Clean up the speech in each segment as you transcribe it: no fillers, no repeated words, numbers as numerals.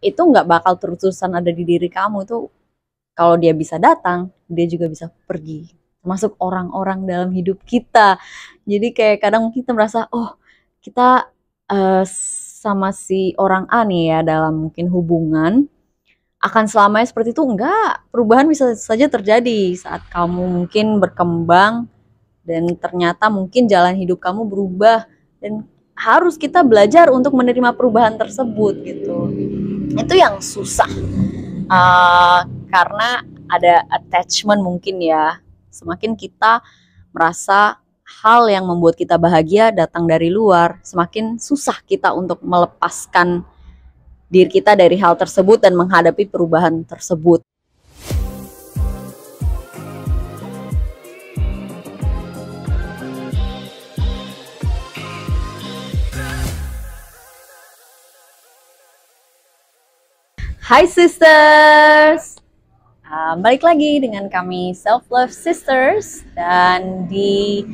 itu nggak bakal terus-terusan ada di diri kamu. Itu kalau dia bisa datang, dia juga bisa pergi. Termasuk orang-orang dalam hidup kita. Jadi kayak kadang kita merasa, oh kita sama si orang A nih ya dalam mungkin hubungan, akan selamanya seperti itu. Enggak, perubahan bisa saja terjadi saat kamu mungkin berkembang dan ternyata mungkin jalan hidup kamu berubah, dan harus kita belajar untuk menerima perubahan tersebut gitu. Itu yang susah. Karena ada attachment mungkin ya. Semakin kita merasa hal yang membuat kita bahagia datang dari luar, semakin susah kita untuk melepaskan diri kita dari hal tersebut dan menghadapi perubahan tersebut. Hai sisters, balik lagi dengan kami Self Love Sisters, dan di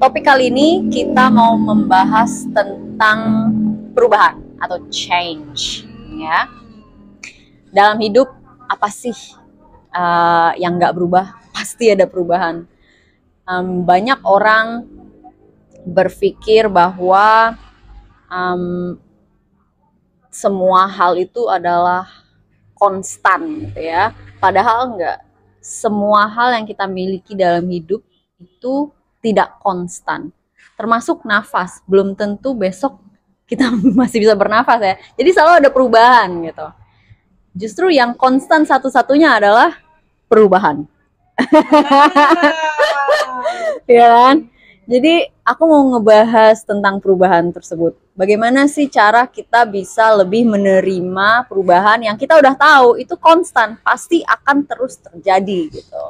topik kali ini kita mau membahas tentang perubahan atau change ya. Dalam hidup apa sih yang nggak berubah? Pasti ada perubahan. Banyak orang berpikir bahwa semua hal itu adalah konstan gitu ya. Padahal enggak. Semua hal yang kita miliki dalam hidup itu tidak konstan. Termasuk nafas. Belum tentu besok kita masih bisa bernafas ya. Jadi selalu ada perubahan gitu. Justru yang konstan satu-satunya adalah perubahan. Ya kan? Jadi aku mau ngebahas tentang perubahan tersebut. Bagaimana sih cara kita bisa lebih menerima perubahan yang kita udah tahu itu konstan, pasti akan terus terjadi gitu.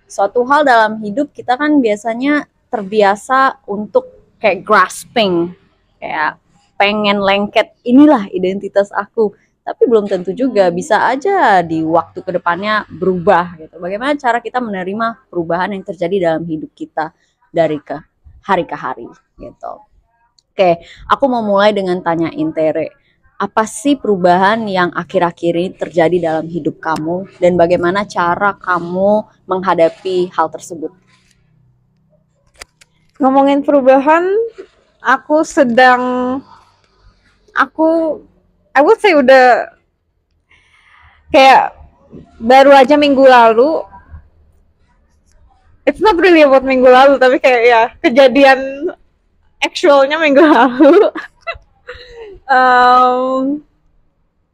Suatu hal dalam hidup kita kan biasanya terbiasa untuk kayak grasping, kayak pengen lengket, inilah identitas aku. Tapi belum tentu juga, bisa aja di waktu kedepannya berubah gitu. Bagaimana cara kita menerima perubahan yang terjadi dalam hidup kita dari ke hari gitu. Oke, aku mau mulai dengan tanyain Tere, apa sih perubahan yang akhir-akhir ini terjadi dalam hidup kamu dan bagaimana cara kamu menghadapi hal tersebut? Ngomongin perubahan, I would say udah kayak baru aja minggu lalu. It's not really about minggu lalu, tapi kayak ya kejadian actualnya minggu lalu.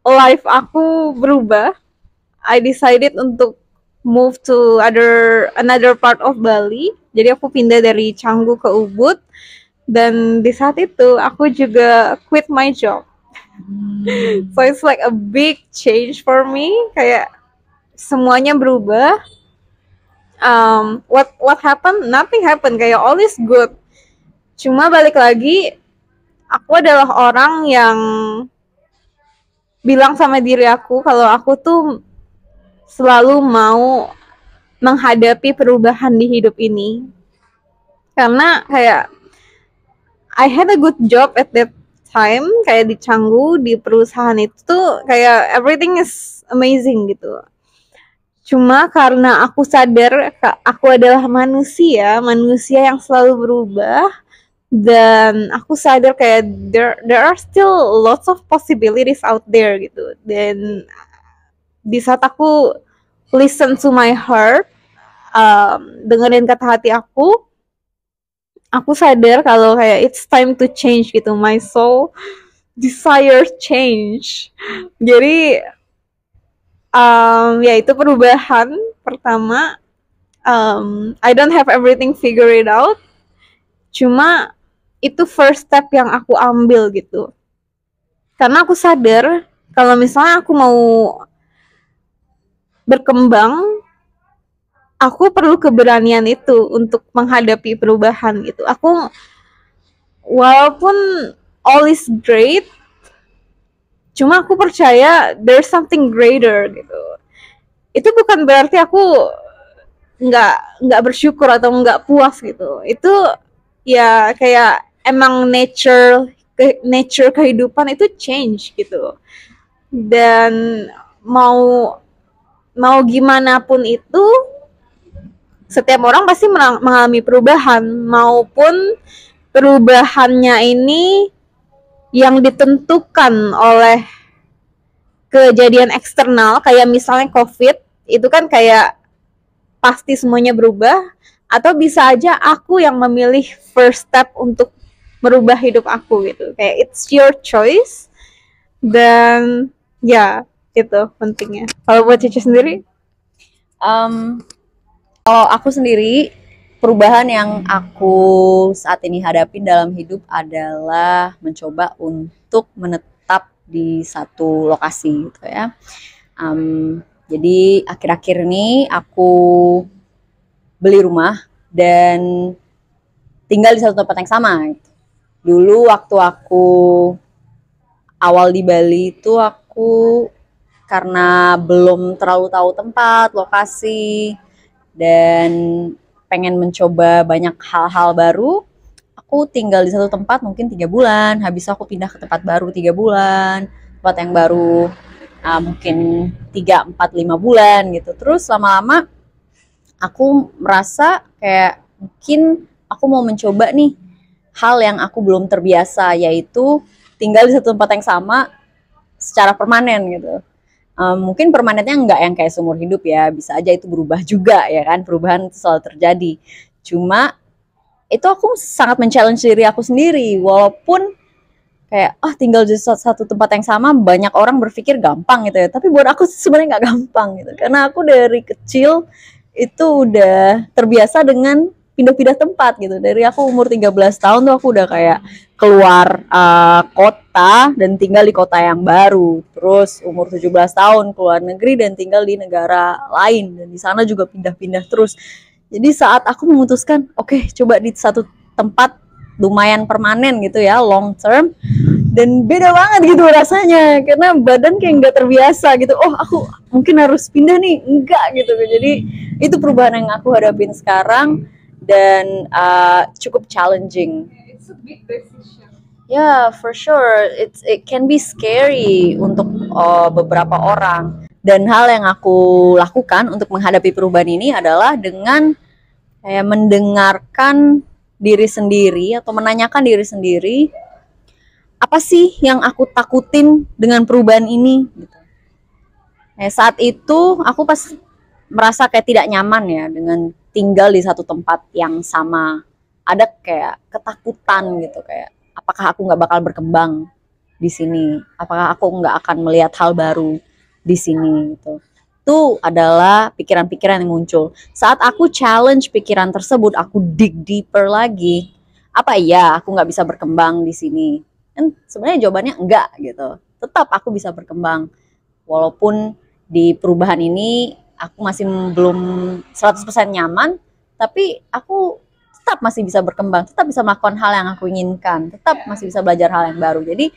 Life aku berubah. I decided untuk move to another part of Bali. Jadi aku pindah dari Canggu ke Ubud. Dan di saat itu aku juga quit my job. So it's like a big change for me. Kayak semuanya berubah. What happened? Nothing happened. Kayak all is good. Cuma balik lagi, aku adalah orang yang bilang sama diri aku kalau aku tuh selalu mau menghadapi perubahan di hidup ini. Karena kayak I had a good job at that time, kayak di Canggu, di perusahaan itu tuh kayak everything is amazing gitu. Cuma karena aku sadar aku adalah manusia yang selalu berubah, dan aku sadar kayak there are still lots of possibilities out there gitu. Dan di saat aku listen to my heart, dengerin kata hati aku sadar kalau kayak it's time to change gitu. My soul desire change. Jadi ya itu perubahan pertama. I don't have everything figured out. Cuma itu first step yang aku ambil gitu. Karena aku sadar kalau misalnya aku mau berkembang, aku perlu keberanian itu untuk menghadapi perubahan gitu. Aku walaupun all is great, cuma aku percaya there's something greater gitu. Itu bukan berarti aku nggak bersyukur atau nggak puas gitu. Itu ya kayak emang nature kehidupan itu change gitu. dan mau gimana pun itu, setiap orang pasti mengalami perubahan, maupun perubahannya ini yang ditentukan oleh kejadian eksternal, kayak misalnya COVID, itu kan kayak pasti semuanya berubah, atau bisa aja aku yang memilih first step untuk merubah hidup aku gitu. Kayak it's your choice, dan ya itu pentingnya. Kalau buat Cici sendiri? Kalau aku sendiri, perubahan yang aku saat ini hadapin dalam hidup adalah mencoba untuk menetap di satu lokasi gitu ya. Jadi akhir-akhir ini aku beli rumah dan tinggal di satu tempat yang sama. Dulu waktu aku awal di Bali itu aku karena belum terlalu tahu tempat, lokasi, dan pengen mencoba banyak hal-hal baru, aku tinggal di satu tempat mungkin 3 bulan, habis aku pindah ke tempat baru 3 bulan, tempat yang baru mungkin 3, 4, 5 bulan gitu. Terus lama-lama aku merasa kayak mungkin aku mau mencoba nih hal yang aku belum terbiasa, yaitu tinggal di satu tempat yang sama secara permanen gitu. Mungkin permanennya nggak yang kayak seumur hidup ya, bisa aja itu berubah juga ya kan, perubahan itu selalu terjadi. Cuma itu aku sangat men-challenge diri aku sendiri, walaupun kayak tinggal di satu tempat yang sama banyak orang berpikir gampang gitu ya, tapi buat aku sebenarnya nggak gampang gitu, karena aku dari kecil itu udah terbiasa dengan pindah-pindah tempat gitu. Dari aku umur 13 tahun tuh aku udah kayak keluar kota dan tinggal di kota yang baru. Terus umur 17 tahun keluar negeri dan tinggal di negara lain, dan di sana juga pindah-pindah terus. Jadi saat aku memutuskan oke, coba di satu tempat lumayan permanen gitu ya, long term, dan beda banget gitu rasanya, karena badan kayak nggak terbiasa gitu. Aku mungkin harus pindah nih, enggak gitu. Jadi itu perubahan yang aku hadapin sekarang, dan cukup challenging. It's a big decision. Yeah, for sure. It can be scary untuk beberapa orang. Dan hal yang aku lakukan untuk menghadapi perubahan ini adalah dengan kayak mendengarkan diri sendiri atau menanyakan diri sendiri, apa sih yang aku takutin dengan perubahan ini gitu. Saat itu aku pas merasa kayak tidak nyaman ya dengan tinggal di satu tempat yang sama. Ada kayak ketakutan gitu, kayak apakah aku nggak bakal berkembang di sini, apakah aku nggak akan melihat hal baru di sini gitu. Itu adalah pikiran-pikiran yang muncul. Saat aku challenge pikiran tersebut, aku dig deeper lagi. Apa iya aku nggak bisa berkembang di sini? Dan sebenarnya jawabannya enggak gitu. Tetap aku bisa berkembang. Walaupun di perubahan ini aku masih belum 100% nyaman, tapi aku tetap masih bisa berkembang, tetap bisa melakukan hal yang aku inginkan, tetap masih bisa belajar hal yang baru. Jadi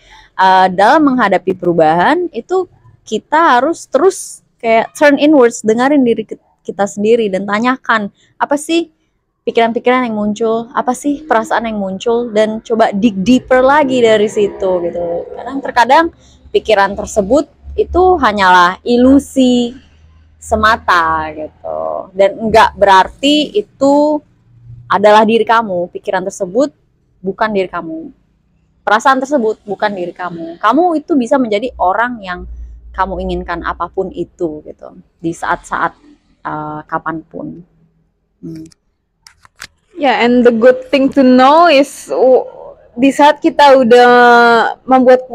dalam menghadapi perubahan itu kita harus terus kayak turn inwards, dengerin diri kita sendiri dan tanyakan apa sih pikiran-pikiran yang muncul, apa sih perasaan yang muncul, dan coba dig deeper lagi dari situ gitu. Terkadang pikiran tersebut itu hanyalah ilusi semata gitu, dan enggak berarti itu adalah diri kamu. Pikiran tersebut bukan diri kamu, perasaan tersebut bukan diri kamu. Kamu itu bisa menjadi orang yang kamu inginkan apapun itu gitu, di saat-saat kapanpun. Yeah, and the good thing to know is di saat kita udah membuat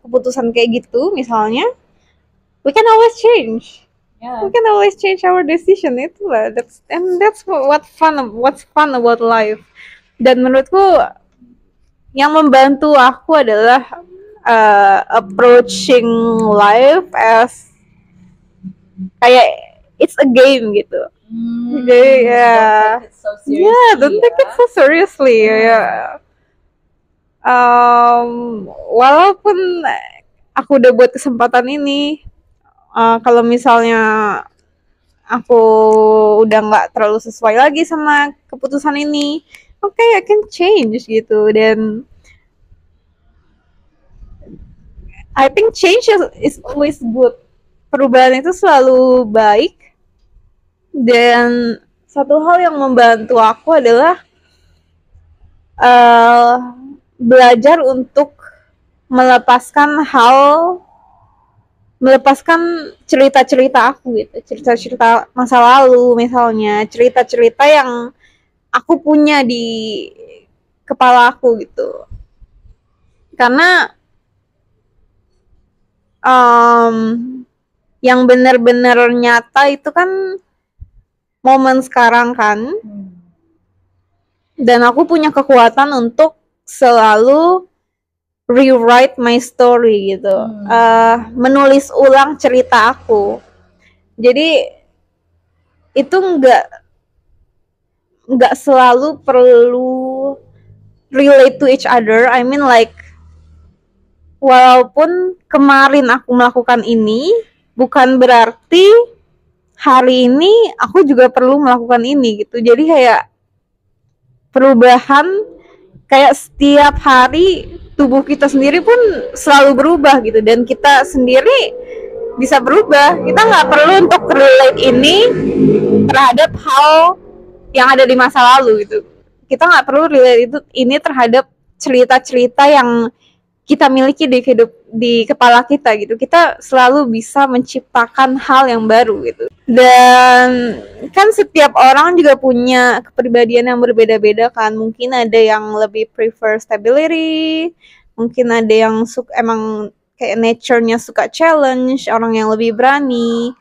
keputusan kayak gitu, misalnya, we can always change. Yeah. We can always change our decision. Itulah, that's what's fun about life. Dan menurutku yang membantu aku adalah approaching life as kayak it's a game gitu. Jadi don't take it so seriously. Walaupun aku udah buat kesempatan ini, kalau misalnya aku udah nggak terlalu sesuai lagi sama keputusan ini, I can change gitu. Dan I think change is always good. Perubahan itu selalu baik. Dan satu hal yang membantu aku adalah belajar untuk melepaskan cerita-cerita aku gitu, cerita-cerita masa lalu misalnya, cerita-cerita yang aku punya di kepala aku gitu. Karena yang benar-benar nyata itu kan momen sekarang kan. Dan aku punya kekuatan untuk selalu rewrite my story gitu, menulis ulang cerita aku. Jadi itu nggak selalu perlu relate to each other. I mean like, walaupun kemarin aku melakukan ini, bukan berarti hari ini aku juga perlu melakukan ini gitu. Jadi kayak perubahan, kayak setiap hari tubuh kita sendiri pun selalu berubah gitu, dan kita sendiri bisa berubah. Kita nggak perlu untuk relate ini terhadap hal yang ada di masa lalu gitu. Kita nggak perlu relate ini terhadap cerita-cerita yang kita miliki di kepala kita gitu. Kita selalu bisa menciptakan hal yang baru gitu. Dan kan setiap orang juga punya kepribadian yang berbeda-beda kan. Mungkin ada yang lebih prefer stability, mungkin ada yang emang kayak nature-nya suka challenge, orang yang lebih berani.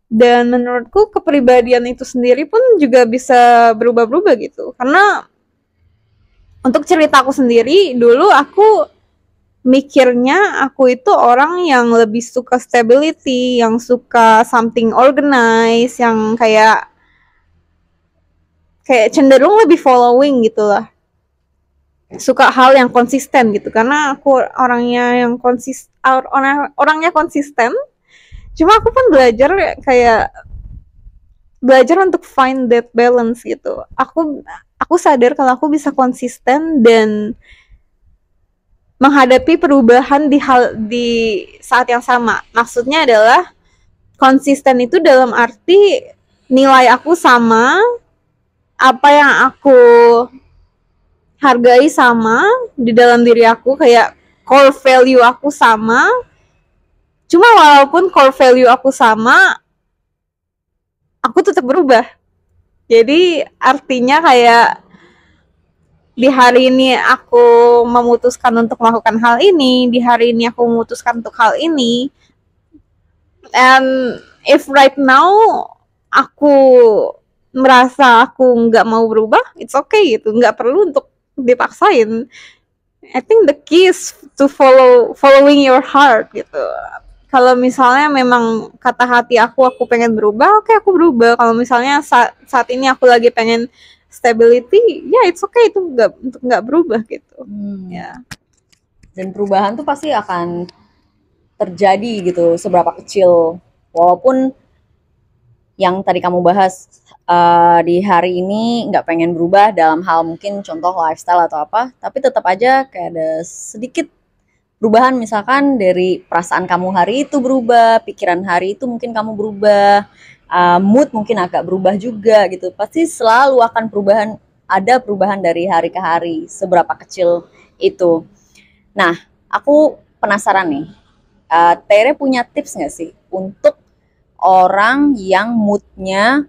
Dan menurutku kepribadian itu sendiri pun juga bisa berubah-berubah gitu. Karena untuk cerita aku sendiri, dulu aku mikirnya aku itu orang yang lebih suka stability, yang suka something organized, yang kayak cenderung lebih following gitu lah. Suka hal yang konsisten gitu, karena aku orangnya konsisten. Cuma aku pun belajar untuk find that balance gitu. Aku sadar kalau aku bisa konsisten dan menghadapi perubahan di saat yang sama. Maksudnya adalah konsisten itu dalam arti nilai aku sama, apa yang aku hargai sama di dalam diri aku, kayak core value aku sama. Cuma walaupun core value aku sama, aku tetap berubah. Jadi artinya kayak di hari ini aku memutuskan untuk melakukan hal ini, di hari ini aku memutuskan untuk hal ini. And if right now aku merasa aku nggak mau berubah, it's okay gitu, nggak perlu untuk dipaksain. I think the key is to following your heart gitu. Kalau misalnya memang kata hati aku pengen berubah, oke, aku berubah. Kalau misalnya saat ini aku lagi pengen stability, ya it's okay itu nggak berubah gitu. Ya. Dan perubahan tuh pasti akan terjadi gitu, seberapa kecil. Walaupun yang tadi kamu bahas di hari ini nggak pengen berubah dalam hal mungkin contoh lifestyle atau apa, tapi tetap aja kayak ada sedikit perubahan, misalkan dari perasaan kamu hari itu berubah, pikiran hari itu mungkin kamu berubah, mood mungkin agak berubah juga gitu. Pasti selalu akan ada perubahan dari hari ke hari, seberapa kecil itu. Nah, aku penasaran nih, Tere punya tips nggak sih untuk orang yang moodnya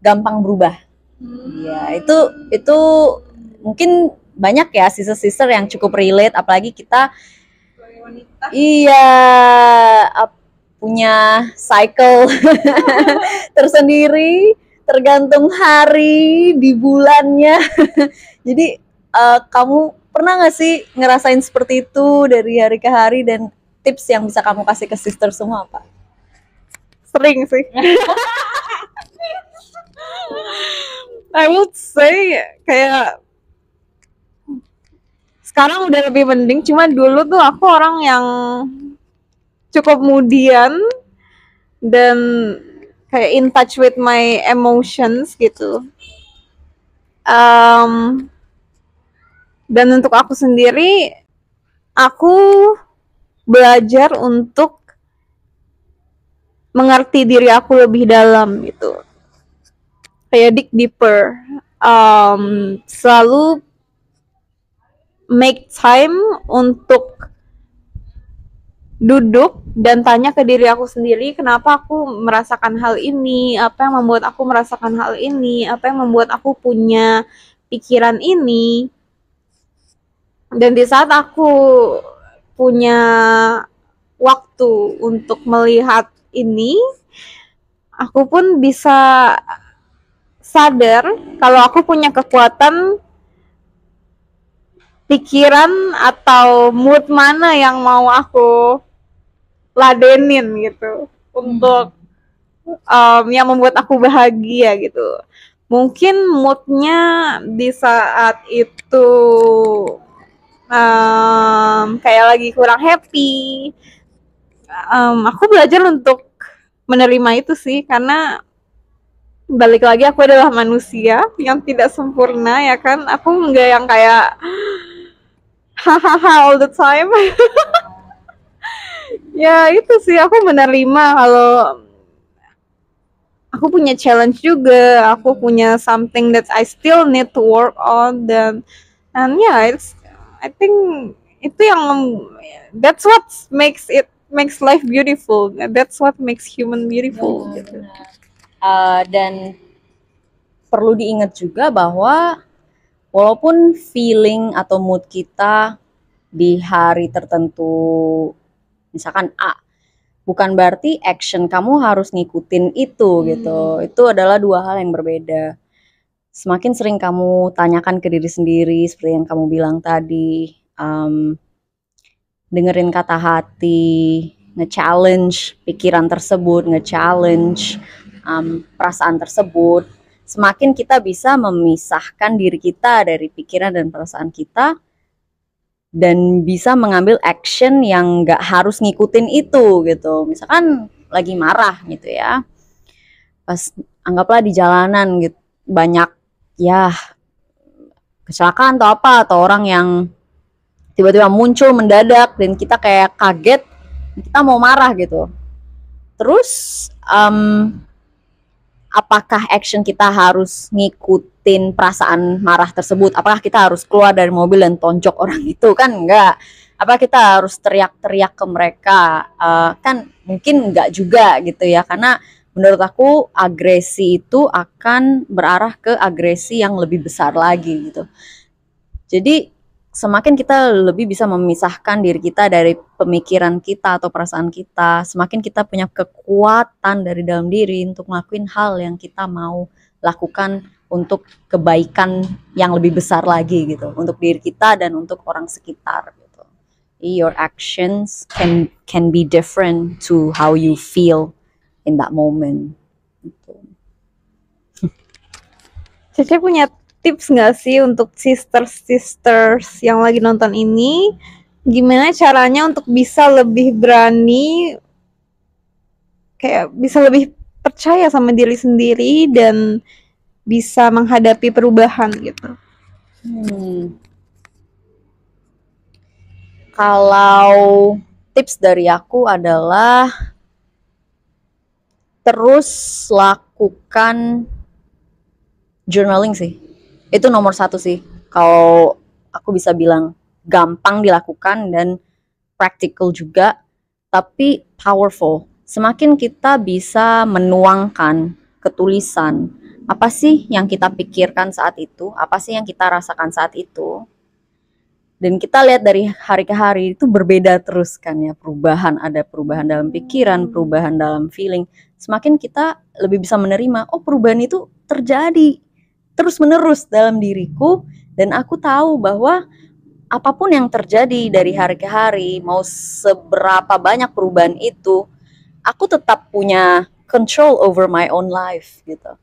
gampang berubah? Ya, itu mungkin banyak ya sister-sister yang cukup relate, apalagi kita punya cycle tersendiri, tergantung hari di bulannya. Jadi kamu pernah nggak sih ngerasain seperti itu dari hari ke hari, dan tips yang bisa kamu kasih ke sister semua apa? Sering sih. I would say kayak sekarang udah lebih mending, cuma dulu tuh aku orang yang cukup mudian dan kayak in touch with my emotions gitu. Dan untuk aku sendiri, aku belajar untuk mengerti diri aku lebih dalam gitu, kayak dig deeper. Selalu make time untuk duduk dan tanya ke diri aku sendiri, kenapa aku merasakan hal ini, apa yang membuat aku merasakan hal ini, apa yang membuat aku punya pikiran ini. Dan di saat aku punya waktu untuk melihat ini, aku pun bisa sadar kalau aku punya kekuatan pikiran atau mood mana yang mau aku ladenin gitu untuk yang membuat aku bahagia gitu. Mungkin moodnya di saat itu kayak lagi kurang happy, aku belajar untuk menerima itu sih, karena balik lagi aku adalah manusia yang tidak sempurna ya kan. Aku nggak yang kayak hahaha all the time. Ya itu sih, aku menerima kalau aku punya challenge juga, aku punya something that I still need to work on. Dan yeah, I think itu yang that's what makes life beautiful, that's what makes human beautiful gitu. Dan perlu diingat juga bahwa walaupun feeling atau mood kita di hari tertentu misalkan A, bukan berarti action kamu harus ngikutin itu gitu. Itu adalah dua hal yang berbeda. Semakin sering kamu tanyakan ke diri sendiri seperti yang kamu bilang tadi, dengerin kata hati, nge-challenge pikiran tersebut, nge-challenge perasaan tersebut, semakin kita bisa memisahkan diri kita dari pikiran dan perasaan kita dan bisa mengambil action yang gak harus ngikutin itu gitu. Misalkan lagi marah gitu ya, pas anggaplah di jalanan gitu, banyak ya kecelakaan atau apa, atau orang yang tiba-tiba muncul mendadak dan kita kayak kaget, kita mau marah gitu. Terus apakah action kita harus ngikutin perasaan marah tersebut? Apakah kita harus keluar dari mobil dan tonjok orang itu? Kan enggak. Apa kita harus teriak-teriak ke mereka? Kan mungkin enggak juga gitu ya. Karena menurut aku agresi itu akan berarah ke agresi yang lebih besar lagi gitu. Jadi semakin kita lebih bisa memisahkan diri kita dari pemikiran kita atau perasaan kita, semakin kita punya kekuatan dari dalam diri untuk ngelakuin hal yang kita mau lakukan untuk kebaikan yang lebih besar lagi gitu, untuk diri kita dan untuk orang sekitar gitu. Your actions can be different to how you feel in that moment gitu. Cece punya tips nggak sih untuk sisters yang lagi nonton ini, gimana caranya untuk bisa lebih berani, kayak bisa lebih percaya sama diri sendiri dan bisa menghadapi perubahan gitu? Kalau tips dari aku adalah terus lakukan journaling sih. Itu nomor satu sih. Kalau aku bisa bilang gampang dilakukan dan practical juga, tapi powerful. Semakin kita bisa menuangkan ke tulisan, apa sih yang kita pikirkan saat itu, apa sih yang kita rasakan saat itu, dan kita lihat dari hari ke hari itu berbeda terus kan ya, perubahan, ada perubahan dalam pikiran, perubahan dalam feeling. Semakin kita lebih bisa menerima, oh perubahan itu terjadi terus menerus dalam diriku, dan aku tahu bahwa apapun yang terjadi dari hari ke hari, mau seberapa banyak perubahan itu, aku tetap punya control over my own life gitu.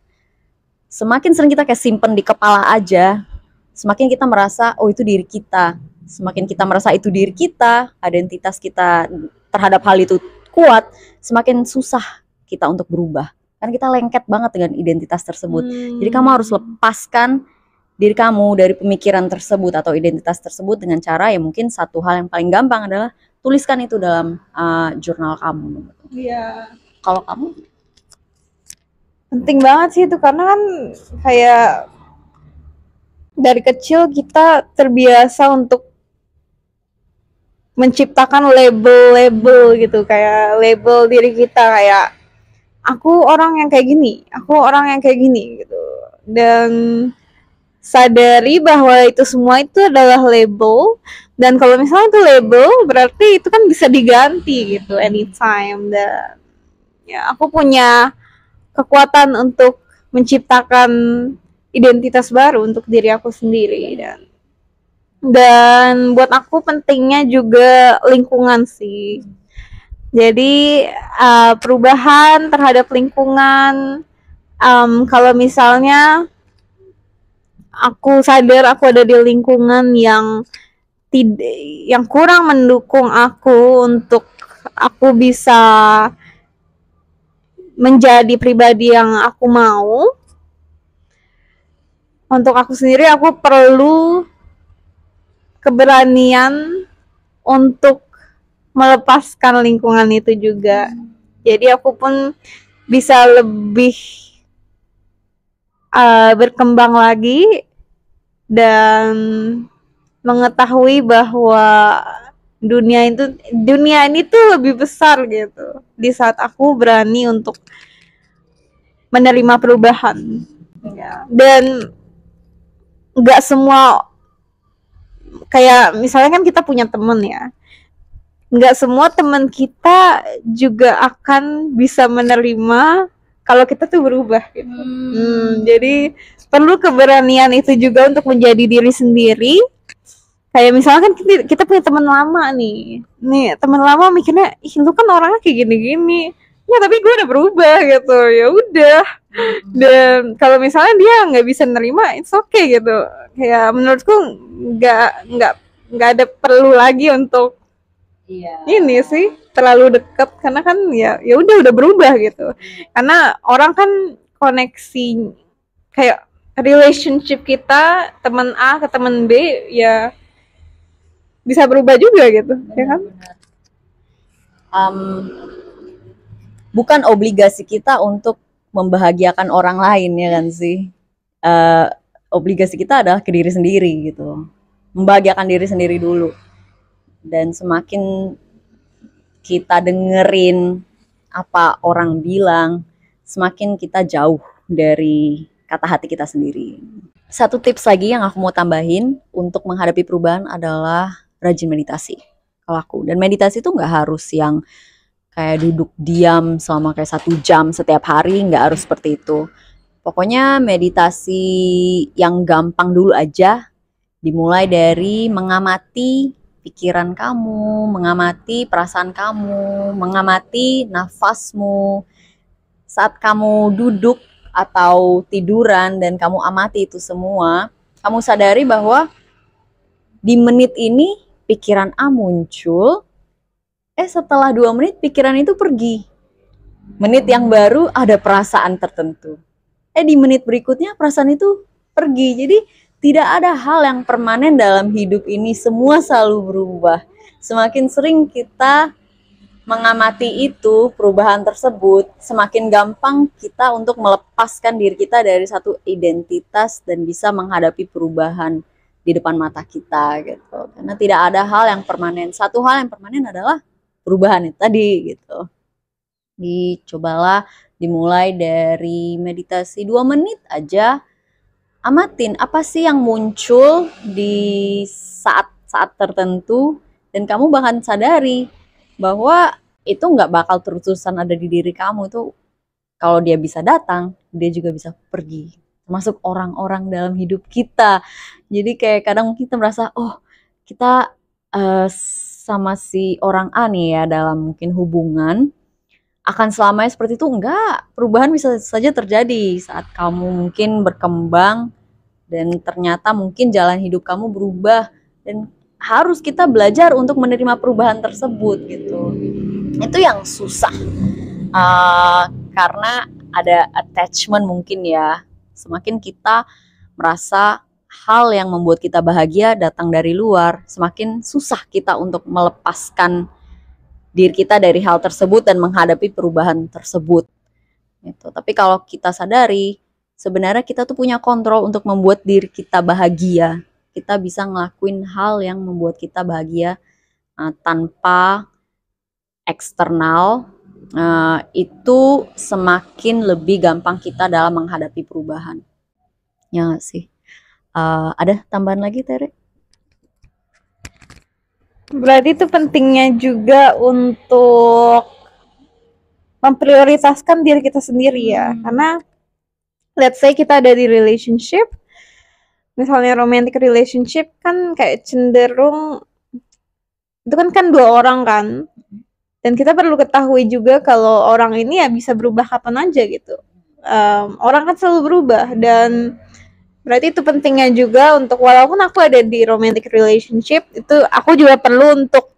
Semakin sering kita kayak simpen di kepala aja, semakin kita merasa oh itu diri kita. Semakin kita merasa itu diri kita, identitas kita terhadap hal itu kuat, semakin susah kita untuk berubah. Kan kita lengket banget dengan identitas tersebut. Jadi kamu harus lepaskan diri kamu dari pemikiran tersebut atau identitas tersebut dengan cara ya mungkin satu hal yang paling gampang adalah tuliskan itu dalam jurnal kamu. Iya. Kalau kamu? Penting banget sih itu, karena kan kayak dari kecil kita terbiasa untuk menciptakan label-label gitu, kayak label diri kita kayak aku orang yang kayak gini, aku orang yang kayak gini gitu. Dan sadari bahwa itu semua itu adalah label, dan kalau misalnya itu label berarti itu kan bisa diganti gitu anytime. Dan ya aku punya kekuatan untuk menciptakan identitas baru untuk diri aku sendiri. Dan buat aku pentingnya juga lingkungan sih. Jadi perubahan terhadap lingkungan, kalau misalnya aku sadar aku ada di lingkungan yang kurang mendukung aku untuk aku bisa menjadi pribadi yang aku mau, untuk aku sendiri aku perlu keberanian untuk melepaskan lingkungan itu juga. Jadi aku pun bisa lebih berkembang lagi dan mengetahui bahwa dunia ini tuh lebih besar gitu. Di saat aku berani untuk menerima perubahan. Dan nggak semua, kayak misalnya kan kita punya temen ya, nggak semua teman kita juga akan bisa menerima kalau kita tuh berubah gitu. Jadi perlu keberanian itu juga untuk menjadi diri sendiri. Kayak misalnya kan kita punya teman lama nih teman lama mikirnya, ih lu kan orangnya kayak gini-gini, ya tapi gue udah berubah gitu, ya udah. Dan kalau misalnya dia nggak bisa nerima, it's okay gitu. Kayak menurutku nggak ada perlu lagi untuk ini sih terlalu dekat, karena kan ya udah berubah gitu. Karena orang kan koneksi, kayak relationship kita teman A ke teman B ya bisa berubah juga gitu. Ya kan? Bukan obligasi kita untuk membahagiakan orang lain, ya kan sih. Obligasi kita adalah ke diri sendiri gitu, membahagiakan diri sendiri dulu. Dan semakin kita dengerin apa orang bilang, semakin kita jauh dari kata hati kita sendiri. Satu tips lagi yang aku mau tambahin untuk menghadapi perubahan adalah rajin meditasi. Kalau aku, dan meditasi itu nggak harus yang kayak duduk diam selama kayak 1 jam setiap hari, nggak harus seperti itu. Pokoknya meditasi yang gampang dulu aja, dimulai dari mengamati pikiran kamu, mengamati perasaan kamu, mengamati nafasmu. Saat kamu duduk atau tiduran dan kamu amati itu semua, kamu sadari bahwa di menit ini pikiran A muncul, setelah 2 menit pikiran itu pergi. Menit yang baru ada perasaan tertentu. Di menit berikutnya perasaan itu pergi. Jadi tidak ada hal yang permanen dalam hidup ini, semua selalu berubah. Semakin sering kita mengamati itu, perubahan tersebut, semakin gampang kita untuk melepaskan diri kita dari satu identitas dan bisa menghadapi perubahan di depan mata kita gitu. Karena tidak ada hal yang permanen. Satu hal yang permanen adalah perubahan itu tadi gitu. Dicobalah dimulai dari meditasi 2 menit aja. Amatin apa sih yang muncul di saat-saat tertentu, dan kamu bahkan sadari bahwa itu nggak bakal terus-terusan ada di diri kamu. Itu kalau dia bisa datang, dia juga bisa pergi, termasuk orang-orang dalam hidup kita. Jadi kayak kadang kita merasa, oh kita sama si orang A nih ya dalam mungkin hubungan akan selamanya seperti itu. Enggak, perubahan bisa saja terjadi saat kamu mungkin berkembang dan ternyata mungkin jalan hidup kamu berubah, dan harus kita belajar untuk menerima perubahan tersebut gitu. Itu yang susah karena ada attachment mungkin ya. Semakin kita merasa hal yang membuat kita bahagia datang dari luar, semakin susah kita untuk melepaskan diri kita dari hal tersebut dan menghadapi perubahan tersebut. Gitu. Tapi kalau kita sadari, sebenarnya kita tuh punya kontrol untuk membuat diri kita bahagia. Kita bisa ngelakuin hal yang membuat kita bahagia tanpa eksternal. Itu semakin lebih gampang kita dalam menghadapi perubahan. Ya nggak sih? Ada tambahan lagi, Tere? Berarti itu pentingnya juga untuk memprioritaskan diri kita sendiri ya. Karena let's say kita ada di relationship, misalnya romantic relationship kan kayak cenderung itu kan dua orang kan. Dan kita perlu ketahui juga kalau orang ini ya bisa berubah kapan aja gitu. Orang kan selalu berubah, dan berarti itu pentingnya juga untuk walaupun aku ada di romantic relationship, itu aku juga perlu untuk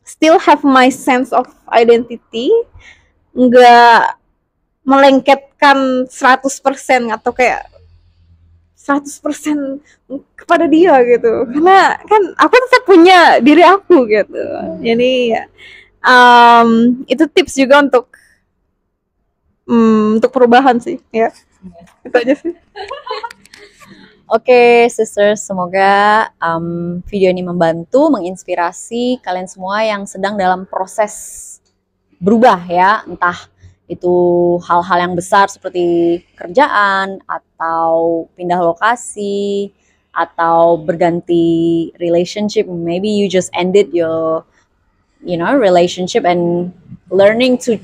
still have my sense of identity, nggak melengketkan 100% atau kayak 100% kepada dia gitu, karena kan aku tetap punya diri aku gitu. Jadi itu tips juga untuk perubahan sih ya. Itu aja sih. Oke, sisters, semoga video ini membantu, menginspirasi kalian semua yang sedang dalam proses berubah ya, entah itu hal-hal yang besar seperti kerjaan atau pindah lokasi atau berganti relationship. Maybe you just ended your relationship and learning to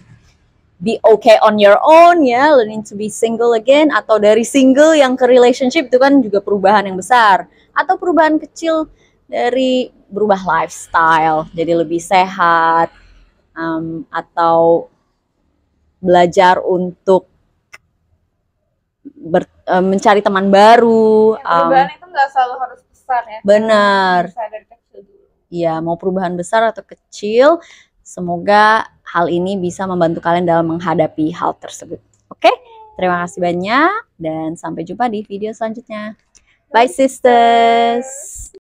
be okay on your own ya, learning to be single again, atau dari single yang ke relationship, itu kan juga perubahan yang besar, atau perubahan kecil dari berubah lifestyle jadi lebih sehat, atau belajar untuk mencari teman baru. Perubahan itu nggak selalu harus besar ya. Benar. Bisa dari kecil dulu. Ya, mau perubahan besar atau kecil, semoga hal ini bisa membantu kalian dalam menghadapi hal tersebut. Oke, terima kasih banyak dan sampai jumpa di video selanjutnya. Bye sisters.